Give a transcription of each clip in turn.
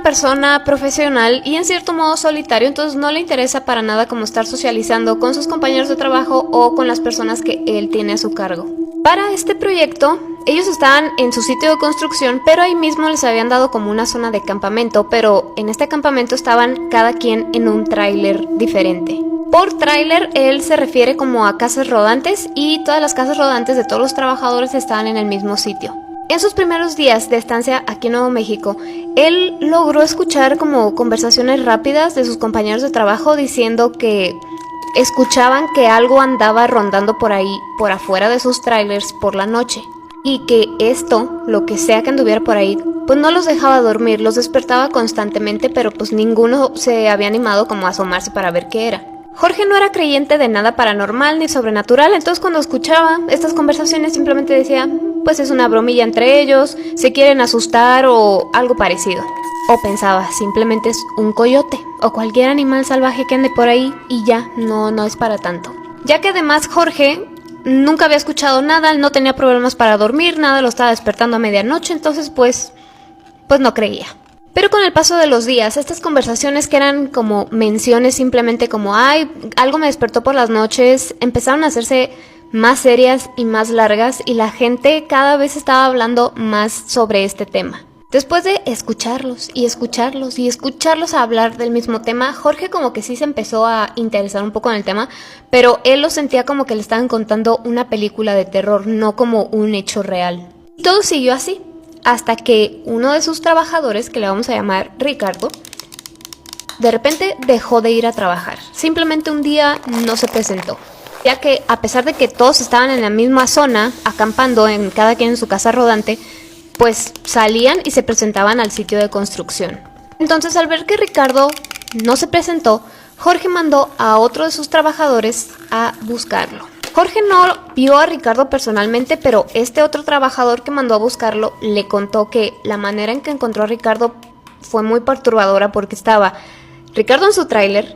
Persona profesional y en cierto modo solitario, entonces no le interesa para nada como estar socializando con sus compañeros de trabajo o con las personas que él tiene a su cargo. Para este proyecto, ellos estaban en su sitio de construcción, pero ahí mismo les habían dado como una zona de campamento, pero en este campamento estaban cada quien en un tráiler diferente. Por tráiler, él se refiere como a casas rodantes y todas las casas rodantes de todos los trabajadores estaban en el mismo sitio. En sus primeros días de estancia aquí en Nuevo México, él logró escuchar como conversaciones rápidas de sus compañeros de trabajo diciendo que escuchaban que algo andaba rondando por ahí, por afuera de sus trailers por la noche. Y que esto, lo que sea que anduviera por ahí, pues no los dejaba dormir, los despertaba constantemente, pero pues ninguno se había animado como a asomarse para ver qué era. Jorge no era creyente de nada paranormal ni sobrenatural, entonces cuando escuchaba estas conversaciones simplemente decía, pues es una bromilla entre ellos, se quieren asustar o algo parecido. O pensaba, simplemente es un coyote o cualquier animal salvaje que ande por ahí y ya, no es para tanto. Ya que además Jorge nunca había escuchado nada, no tenía problemas para dormir, nada lo estaba despertando a medianoche, entonces pues no creía. Pero con el paso de los días, estas conversaciones que eran como menciones simplemente como ay, algo me despertó por las noches, empezaron a hacerse más serias y más largas y la gente cada vez estaba hablando más sobre este tema. Después de escucharlos y escucharlos y escucharlos hablar del mismo tema, Jorge como que sí se empezó a interesar un poco en el tema, pero él lo sentía como que le estaban contando una película de terror, no como un hecho real. Y todo siguió así, hasta que uno de sus trabajadores, que le vamos a llamar Ricardo, de repente dejó de ir a trabajar. Simplemente un día no se presentó, ya que a pesar de que todos estaban en la misma zona, acampando en cada quien en su casa rodante, pues salían y se presentaban al sitio de construcción. Entonces, al ver que Ricardo no se presentó, Jorge mandó a otro de sus trabajadores a buscarlo. Jorge no vio a Ricardo personalmente, pero este otro trabajador que mandó a buscarlo le contó que la manera en que encontró a Ricardo fue muy perturbadora porque estaba Ricardo en su tráiler,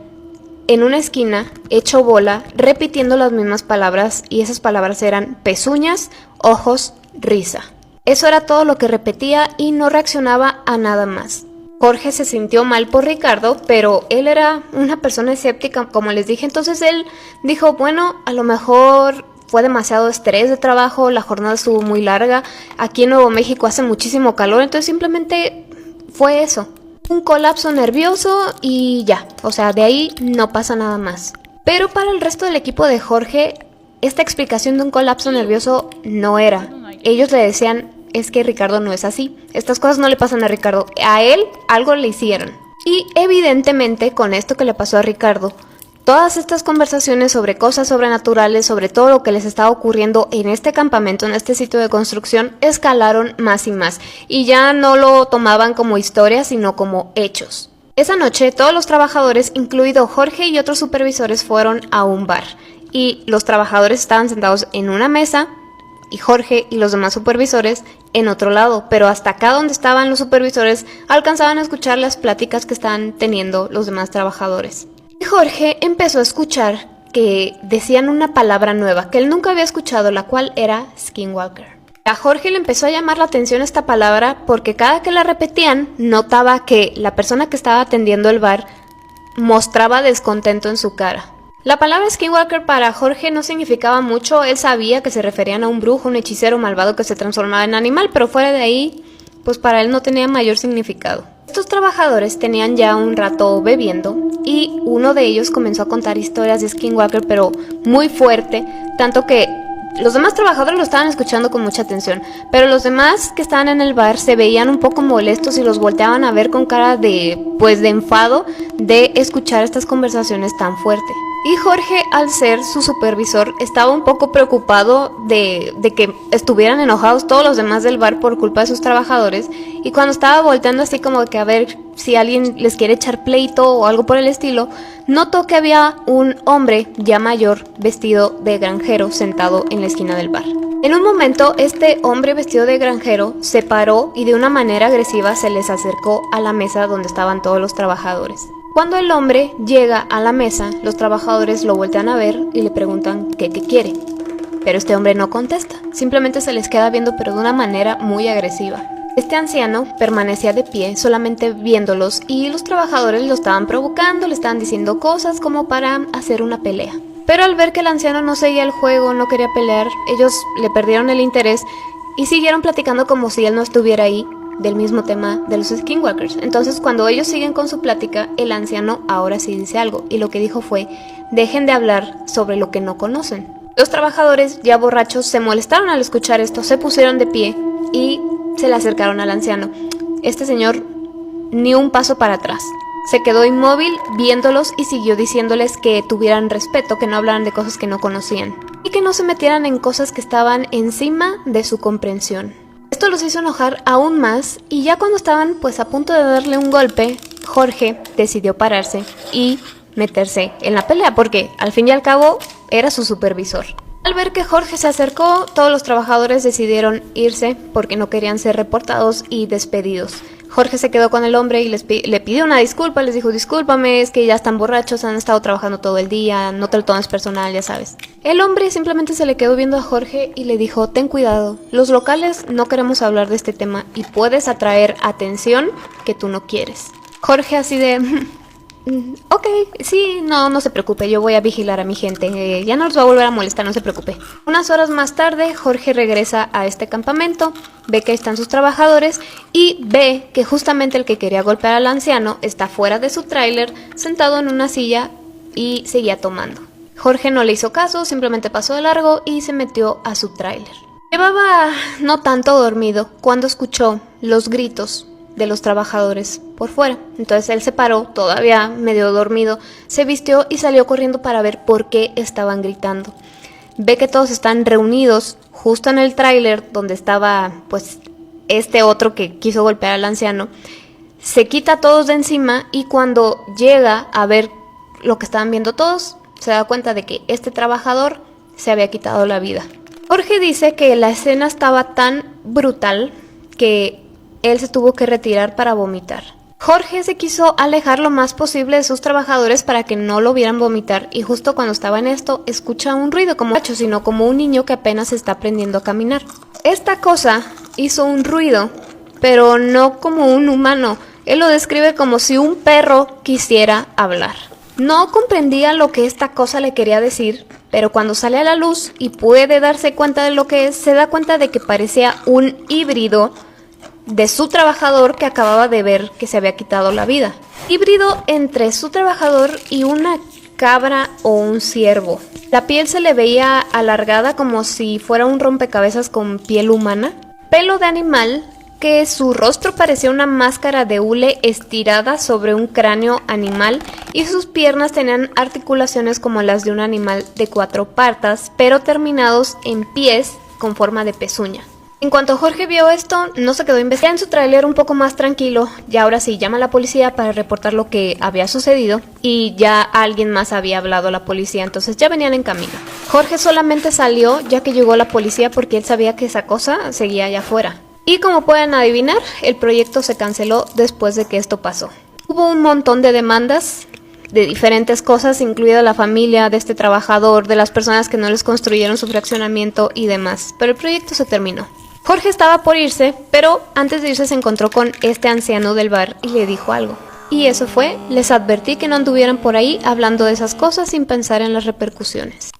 en una esquina, hecho bola, repitiendo las mismas palabras y esas palabras eran pezuñas, ojos, risa. Eso era todo lo que repetía y no reaccionaba a nada más. Jorge se sintió mal por Ricardo, pero él era una persona escéptica, como les dije, entonces él dijo, bueno, a lo mejor fue demasiado estrés de trabajo, la jornada estuvo muy larga, aquí en Nuevo México hace muchísimo calor, entonces simplemente fue eso, un colapso nervioso y ya, o sea, de ahí no pasa nada más. Pero para el resto del equipo de Jorge, esta explicación de un colapso nervioso no era. Ellos le decían, es que Ricardo no es así. Estas cosas no le pasan a Ricardo. A él algo le hicieron. Y evidentemente con esto que le pasó a Ricardo, todas estas conversaciones sobre cosas sobrenaturales, sobre todo lo que les estaba ocurriendo en este campamento, en este sitio de construcción, escalaron más y más. Y ya no lo tomaban como historias, sino como hechos. Esa noche todos los trabajadores, incluido Jorge y otros supervisores, fueron a un bar. Y los trabajadores estaban sentados en una mesa y Jorge y los demás supervisores en otro lado, pero hasta acá donde estaban los supervisores alcanzaban a escuchar las pláticas que estaban teniendo los demás trabajadores. Y Jorge empezó a escuchar que decían una palabra nueva que él nunca había escuchado, la cual era Skinwalker. A Jorge le empezó a llamar la atención esta palabra porque cada que la repetían notaba que la persona que estaba atendiendo el bar mostraba descontento en su cara. La palabra Skinwalker para Jorge no significaba mucho, él sabía que se referían a un brujo, un hechicero malvado que se transformaba en animal, pero fuera de ahí, pues para él no tenía mayor significado. Estos trabajadores tenían ya un rato bebiendo y uno de ellos comenzó a contar historias de Skinwalker, pero muy fuerte, tanto que los demás trabajadores lo estaban escuchando con mucha atención, pero los demás que estaban en el bar se veían un poco molestos y los volteaban a ver con cara de enfado de escuchar estas conversaciones tan fuertes. Y Jorge, al ser su supervisor, estaba un poco preocupado de que estuvieran enojados todos los demás del bar por culpa de sus trabajadores. Y cuando estaba volteando así como que a ver si alguien les quiere echar pleito o algo por el estilo, notó que había un hombre ya mayor vestido de granjero sentado en la esquina del bar. En un momento, este hombre vestido de granjero se paró y de una manera agresiva se les acercó a la mesa donde estaban todos los trabajadores. Cuando el hombre llega a la mesa, los trabajadores lo voltean a ver y le preguntan qué quiere. Pero este hombre no contesta, simplemente se les queda viendo pero de una manera muy agresiva. Este anciano permanecía de pie solamente viéndolos y los trabajadores lo estaban provocando, le estaban diciendo cosas como para hacer una pelea. Pero al ver que el anciano no seguía el juego, no quería pelear, ellos le perdieron el interés y siguieron platicando como si él no estuviera ahí, del mismo tema de los Skinwalkers. Entonces cuando ellos siguen con su plática, el anciano ahora sí dice algo y lo que dijo fue: dejen de hablar sobre lo que no conocen. Los trabajadores, ya borrachos, se molestaron al escuchar esto, se pusieron de pie y se le acercaron al anciano. Este señor ni un paso para atrás. Se quedó inmóvil viéndolos y siguió diciéndoles que tuvieran respeto, que no hablaran de cosas que no conocían y que no se metieran en cosas que estaban encima de su comprensión. Esto los hizo enojar aún más y ya cuando estaban pues a punto de darle un golpe, Jorge decidió pararse y meterse en la pelea porque al fin y al cabo era su supervisor. Al ver que Jorge se acercó, todos los trabajadores decidieron irse porque no querían ser reportados y despedidos. Jorge se quedó con el hombre y le pidió una disculpa, les dijo: discúlpame, es que ya están borrachos, han estado trabajando todo el día, no te lo tomes personal, ya sabes. El hombre simplemente se le quedó viendo a Jorge y le dijo: ten cuidado, los locales no queremos hablar de este tema y puedes atraer atención que tú no quieres. Jorge así de... ok, sí, no se preocupe, yo voy a vigilar a mi gente, ya no los va a volver a molestar, no se preocupe. Unas horas más tarde, Jorge regresa a este campamento, ve que están sus trabajadores y ve que justamente el que quería golpear al anciano está fuera de su tráiler, sentado en una silla y seguía tomando. Jorge no le hizo caso, simplemente pasó de largo y se metió a su tráiler. Llevaba no tanto dormido cuando escuchó los gritos de los trabajadores por fuera. Entonces él se paró, todavía medio dormido, se vistió y salió corriendo para ver por qué estaban gritando. Ve que todos están reunidos justo en el tráiler donde estaba pues este otro que quiso golpear al anciano. Se quita a todos de encima y cuando llega a ver lo que estaban viendo todos, se da cuenta de que este trabajador se había quitado la vida. Jorge dice que la escena estaba tan brutal que él se tuvo que retirar para vomitar. Jorge se quiso alejar lo más posible de sus trabajadores para que no lo vieran vomitar y justo cuando estaba en esto escucha un ruido como sino como un niño que apenas está aprendiendo a caminar. Esta cosa hizo un ruido, pero no como un humano. Él lo describe como si un perro quisiera hablar. No comprendía lo que esta cosa le quería decir, pero cuando sale a la luz y puede darse cuenta de lo que es, se da cuenta de que parecía un híbrido de su trabajador que acababa de ver que se había quitado la vida. Híbrido entre su trabajador y una cabra o un ciervo. La piel se le veía alargada como si fuera un rompecabezas con piel humana. Pelo de animal, que su rostro parecía una máscara de hule estirada sobre un cráneo animal y sus piernas tenían articulaciones como las de un animal de 4 patas, pero terminados en pies con forma de pezuña. En cuanto Jorge vio esto, no se quedó investigando en su tráiler un poco más tranquilo y ahora sí llama a la policía para reportar lo que había sucedido y ya alguien más había hablado a la policía, entonces ya venían en camino. Jorge solamente salió ya que llegó la policía porque él sabía que esa cosa seguía allá afuera. Y como pueden adivinar, el proyecto se canceló después de que esto pasó. Hubo un montón de demandas de diferentes cosas, incluida la familia de este trabajador, de las personas que no les construyeron su fraccionamiento y demás, pero el proyecto se terminó. Jorge estaba por irse, pero antes de irse se encontró con este anciano del bar y le dijo algo. Y eso fue: les advertí que no anduvieran por ahí hablando de esas cosas sin pensar en las repercusiones.